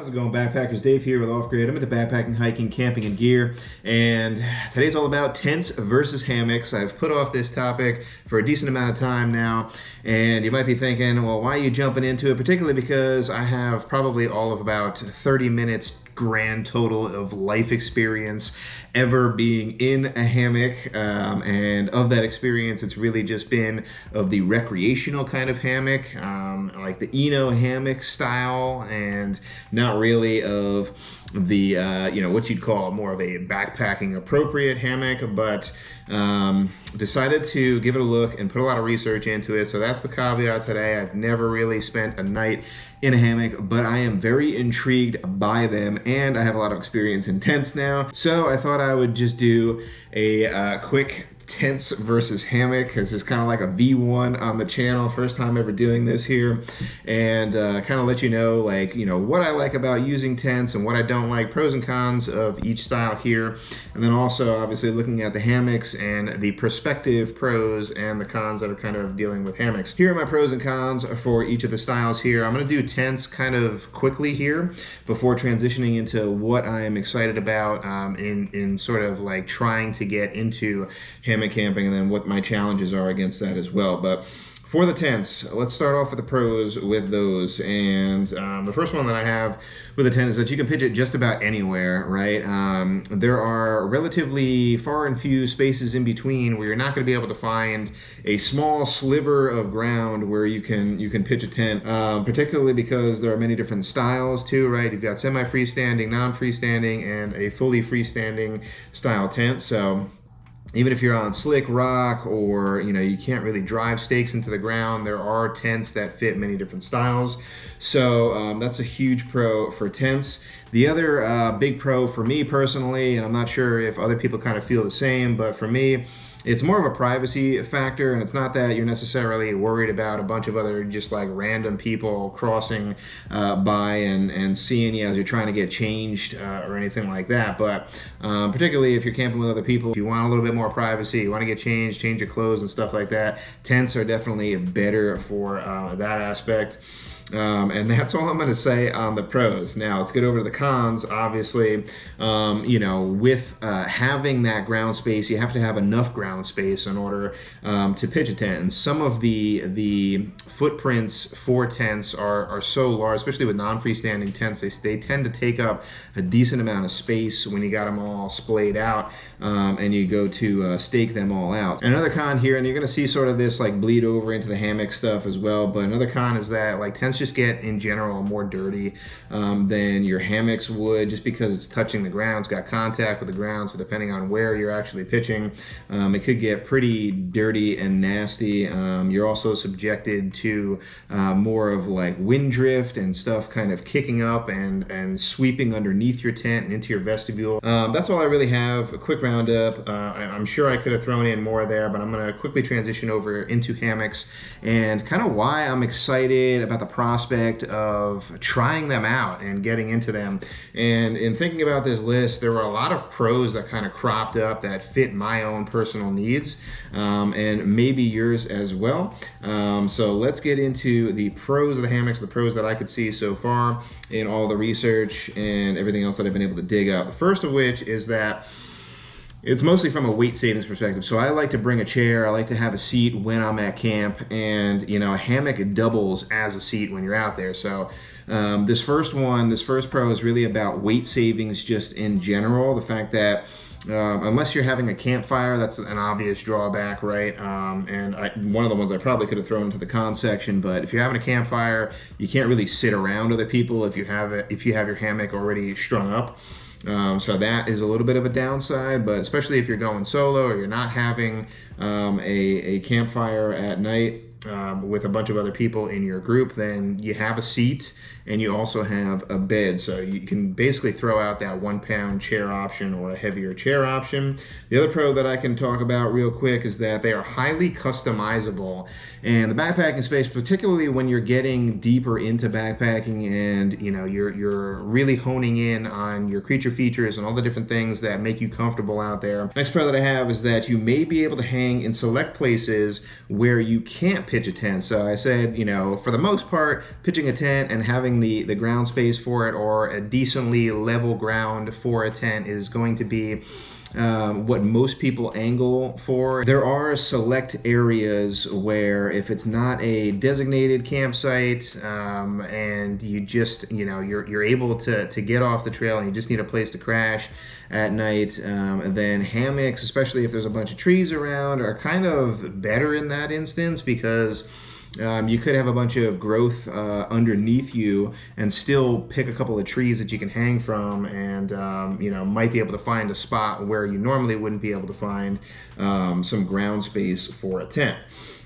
How's it going, backpackers? Dave here with Off Grid. I'm into backpacking, hiking, camping, and gear, and today's all about tents versus hammocks. I've put off this topic for a decent amount of time now, and you might be thinking, well, why are you jumping into it? Particularly because I have probably all of about 30 minutes grand total of life experience ever being in a hammock, and of that experience it's really just been of the recreational kind of hammock, like the hammock style, and not really of the what you'd call more of a backpacking appropriate hammock, but decided to give it a look and put a lot of research into it. So that's the caveat today. I've never really spent a night in a hammock, but I am very intrigued by them, and I have a lot of experience in tents now. So I thought I would just do a quick tents versus hammock. This is kind of like a V1 on the channel, first time ever doing this here, and kind of let you know, what I like about using tents and what I don't like, pros and cons of each style here, and then also obviously looking at the hammocks and the prospective pros and the cons that are kind of dealing with hammocks. Here are my pros and cons for each of the styles here. I'm going to do tents kind of quickly here before transitioning into what I am excited about in sort of like trying to get into hammock camping, and then what my challenges are against that as well. But for the tents, let's start off with the pros with those. And the first one that I have with a tent is that you can pitch it just about anywhere, right? There are relatively far and few spaces in between where you're not going to be able to find a small sliver of ground where you can pitch a tent, particularly because there are many different styles too, right? You've got semi-freestanding, non-freestanding, and a fully freestanding style tent. So even if you're on slick rock, or you can't really drive stakes into the ground, there are tents that fit many different styles. So that's a huge pro for tents. The other big pro for me personally, and I'm not sure if other people kind of feel the same, but for me, it's more of a privacy factor, and it's not that you're necessarily worried about a bunch of other just like random people crossing by and seeing you as you're trying to get changed or anything like that. But particularly if you're camping with other people, if you want a little bit more privacy, you want to get changed, change your clothes and stuff like that, tents are definitely better for that aspect. And that's all I'm going to say on the pros. Now let's get over to the cons. Obviously, with having that ground space, you have to have enough ground space in order to pitch a tent. And some of the footprints for tents are so large, especially with non-freestanding tents. They tend to take up a decent amount of space when you got them all splayed out, and you go to stake them all out. Another con here, and you're going to see sort of this like bleed over into the hammock stuff as well, but another con is that like tents just get in general more dirty than your hammocks would, just because it's touching the ground, it's got contact with the ground. So depending on where you're actually pitching, it could get pretty dirty and nasty. You're also subjected to more of like wind drift and stuff kind of kicking up and sweeping underneath your tent and into your vestibule. That's all I really have. A quick roundup. I'm sure I could have thrown in more there, but I'm going to quickly transition over into hammocks and kind of why I'm excited about the prospect of trying them out and getting into them. And in thinking about this list, there were a lot of pros that kind of cropped up that fit my own personal needs, and maybe yours as well. So let's get into the pros of the hammocks, the pros that I could see so far in all the research and everything else that I've been able to dig up. The first of which is that it's mostly from a weight savings perspective. So I like to bring a chair, I like to have a seat when I'm at camp, and a hammock doubles as a seat when you're out there. So this first pro is really about weight savings just in general. The fact that unless you're having a campfire, that's an obvious drawback, right? And one of the ones I probably could have thrown into the con section, but if you're having a campfire, you can't really sit around other people if you have your hammock already strung up. So that is a little bit of a downside, but especially if you're going solo or you're not having a campfire at night with a bunch of other people in your group, then you have a seat and you also have a bed. So you can basically throw out that 1 pound chair option or a heavier chair option. The other pro that I can talk about real quick is that they are highly customizable. And the backpacking space, particularly when you're getting deeper into backpacking and you're really honing in on your creature features and all the different things that make you comfortable out there. Next pro that I have is that you may be able to hang in select places where you can't pitch a tent. So I said, for the most part, pitching a tent and having the ground space for it, or a decently level ground for a tent, is going to be what most people angle for. There are select areas where if it's not a designated campsite, and you just, you're able to get off the trail and you just need a place to crash at night, then hammocks, especially if there's a bunch of trees around, are kind of better in that instance, because you could have a bunch of growth underneath you and still pick a couple of trees that you can hang from, and might be able to find a spot where you normally wouldn't be able to find some ground space for a tent.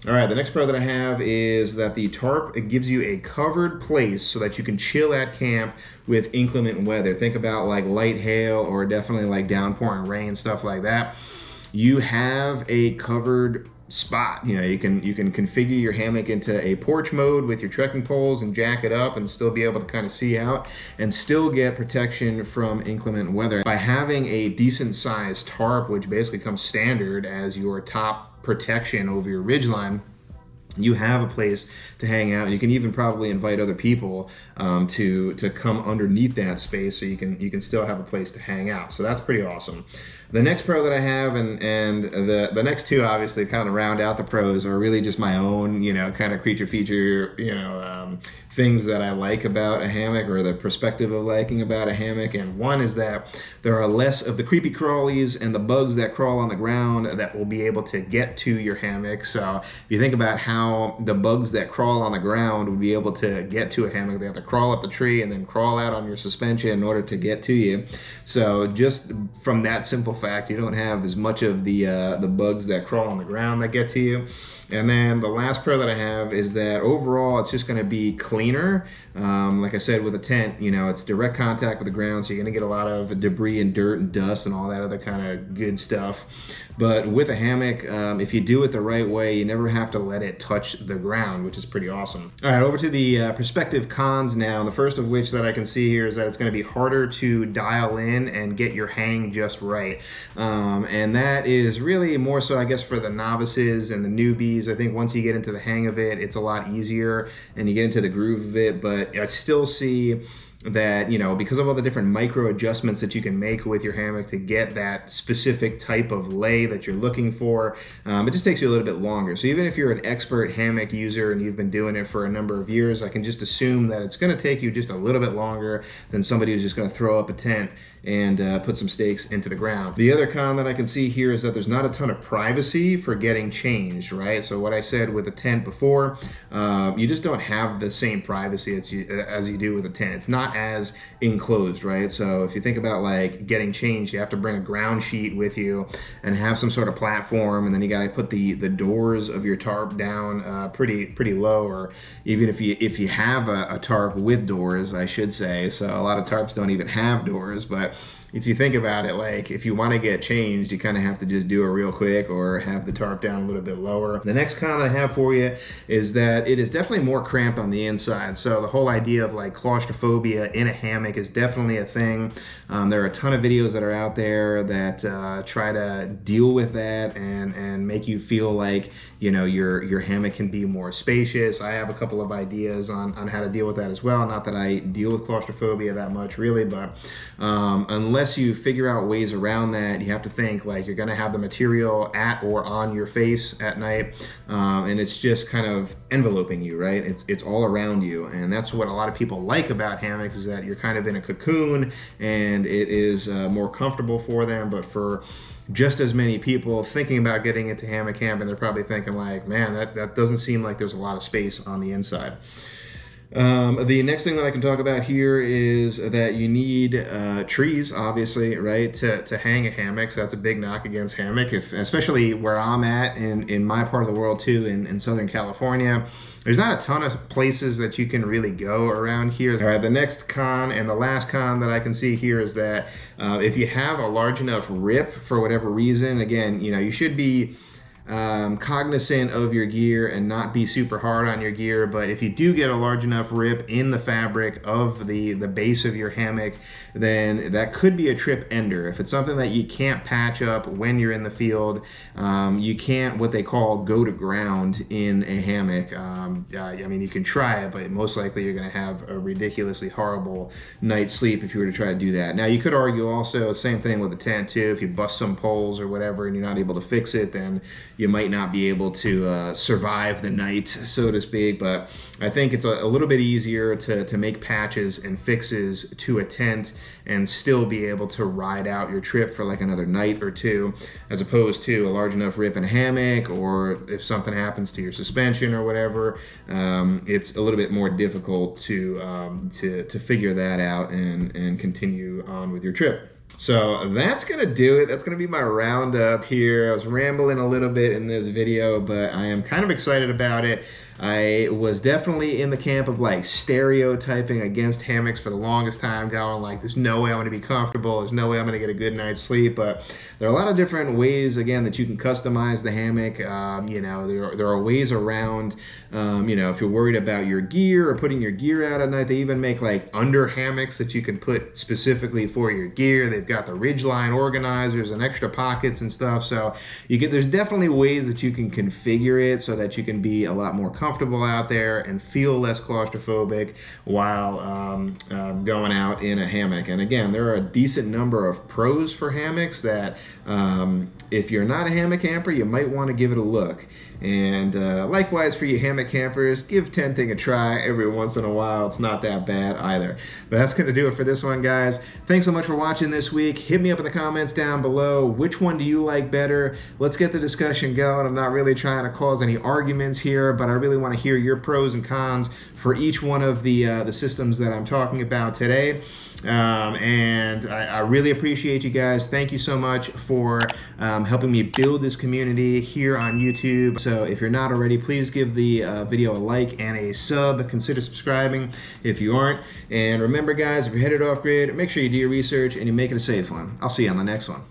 All right, the next pro that I have is that the tarp, it gives you a covered place so that you can chill at camp with inclement weather. Think about like light hail, or definitely like downpouring rain, stuff like that. You have a covered spot. You can configure your hammock into a porch mode with your trekking poles and jack it up and still be able to kind of see out and still get protection from inclement weather. By having a decent sized tarp, which basically comes standard as your top protection over your ridgeline, you have a place to hang out. You can even probably invite other people to come underneath that space, so you can still have a place to hang out. So that's pretty awesome. The next pro that I have, and the next two obviously kind of round out the pros, are really just my own, kind of creature feature, things that I like about a hammock, or the perspective of liking about a hammock. And one is that there are less of the creepy crawlies and the bugs that crawl on the ground that will be able to get to your hammock. So if you think about how the bugs that crawl on the ground would be able to get to a hammock, they have to crawl up the tree and then crawl out on your suspension in order to get to you. So just from that simple fact, you don't have as much of the bugs that crawl on the ground that get to you. And then the last pro that I have is that overall it's just going to be cleaner. Like I said, with a tent, it's direct contact with the ground, so you're going to get a lot of debris and dirt and dust and all that other kind of good stuff. But with a hammock, if you do it the right way, you never have to let it touch the ground, which is pretty awesome. All right, over to the prospective cons now. The first of which that I can see here is that it's going to be harder to dial in and get your hang just right. And that is really more so, I guess, for the novices and the newbies. I think once you get into the hang of it, it's a lot easier and you get into the groove of it. But I still see that, because of all the different micro adjustments that you can make with your hammock to get that specific type of lay that you're looking for, it just takes you a little bit longer. So even if you're an expert hammock user and you've been doing it for a number of years, I can just assume that it's going to take you just a little bit longer than somebody who's just going to throw up a tent and put some stakes into the ground. The other con that I can see here is that there's not a ton of privacy for getting changed, right? So what I said with a tent before, you just don't have the same privacy as you do with a tent. It's not as enclosed, right? So if you think about like getting changed, you have to bring a ground sheet with you and have some sort of platform, and then you got to put the doors of your tarp down pretty low, or even if you have a tarp with doors, I should say. So a lot of tarps don't even have doors, but if you think about it, like if you want to get changed, you kind of have to just do it real quick or have the tarp down a little bit lower. The next con that I have for you is that it is definitely more cramped on the inside. So the whole idea of like claustrophobia in a hammock is definitely a thing. There are a ton of videos that are out there that try to deal with that and make you feel like, your hammock can be more spacious. I have a couple of ideas on how to deal with that as well. Not that I deal with claustrophobia that much really, but unless you figure out ways around that, you have to think like you're going to have the material at or on your face at night, and it's just kind of enveloping you, right? It's all around you, and that's what a lot of people like about hammocks, is that you're kind of in a cocoon and it is more comfortable for them. But for just as many people thinking about getting into hammock camping, they're probably thinking like, man, that doesn't seem like there's a lot of space on the inside. The next thing that I can talk about here is that you need trees, obviously, right, to hang a hammock. So that's a big knock against hammock, especially where I'm at in my part of the world too, in Southern California. There's not a ton of places that you can really go around here. All right, the next con and the last con that I can see here is that if you have a large enough rip for whatever reason, again, you should be cognizant of your gear and not be super hard on your gear. But if you do get a large enough rip in the fabric of the base of your hammock, then that could be a trip ender. If it's something that you can't patch up when you're in the field, you can't, what they call, go to ground in a hammock. I mean, you can try it, but most likely you're going to have a ridiculously horrible night's sleep if you were to try to do that. Now, you could argue also, same thing with the tent too. If you bust some poles or whatever and you're not able to fix it, then you might not be able to survive the night, so to speak. But I think it's a little bit easier to make patches and fixes to a tent and still be able to ride out your trip for like another night or two, as opposed to a large enough rip in a hammock, or if something happens to your suspension or whatever, it's a little bit more difficult to figure that out and continue on with your trip. So that's going to do it. That's going to be my roundup here. I was rambling a little bit in this video, but I am kind of excited about it. I was definitely in the camp of like stereotyping against hammocks for the longest time, going like, there's no way I'm going to be comfortable, there's no way I'm going to get a good night's sleep. But there are a lot of different ways, again, that you can customize the hammock. You know, there are ways around, you know, if you're worried about your gear or putting your gear out at night, they even make like under hammocks that you can put specifically for your gear. They've got the ridgeline organizers and extra pockets and stuff. So there's definitely ways that you can configure it so that you can be a lot more comfortable out there and feel less claustrophobic while going out in a hammock. And again, there are a decent number of pros for hammocks that if you're not a hammock camper, you might want to give it a look. And likewise for you hammock campers, give tenting a try every once in a while. It's not that bad either. But that's going to do it for this one, guys. Thanks so much for watching this week. Hit me up in the comments down below. Which one do you like better? Let's get the discussion going. I'm not really trying to cause any arguments here, but I really want to hear your pros and cons for each one of the systems that I'm talking about today. And I really appreciate you guys. Thank you so much for helping me build this community here on YouTube. So if you're not already, please give the video a like and a sub. Consider subscribing if you aren't. And remember, guys, if you're headed off grid, make sure you do your research and you make it a safe one. I'll see you on the next one.